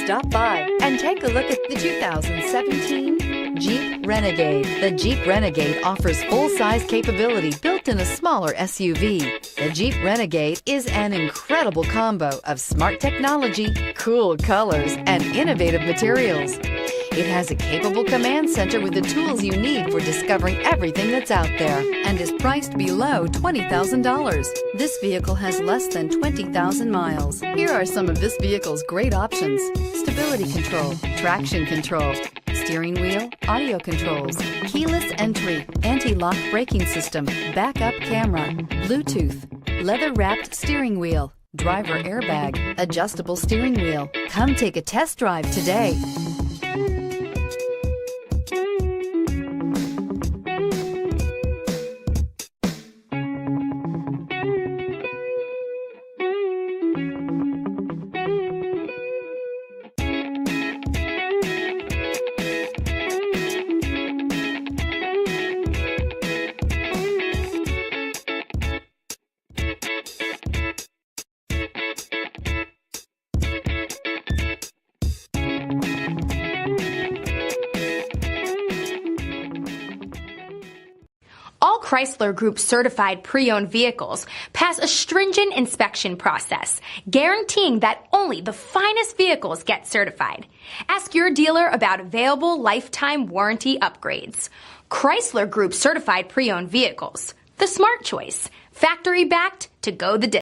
Stop by and take a look at the 2017 Jeep Renegade. The Jeep Renegade offers full-size capability built in a smaller SUV. The Jeep Renegade is an incredible combo of smart technology, cool colors, and innovative materials. It has a capable command center with the tools you need for discovering everything that's out there and is priced below $20,000. This vehicle has less than 20,000 miles. Here are some of this vehicle's great options: stability control, traction control, steering wheel audio controls, keyless entry, anti-lock braking system, backup camera, Bluetooth, leather-wrapped steering wheel, driver airbag, adjustable steering wheel. Come take a test drive today. All Chrysler Group certified pre-owned vehicles pass a stringent inspection process, guaranteeing that only the finest vehicles get certified. Ask your dealer about available lifetime warranty upgrades. Chrysler Group certified pre-owned vehicles, the smart choice, factory backed to go the distance.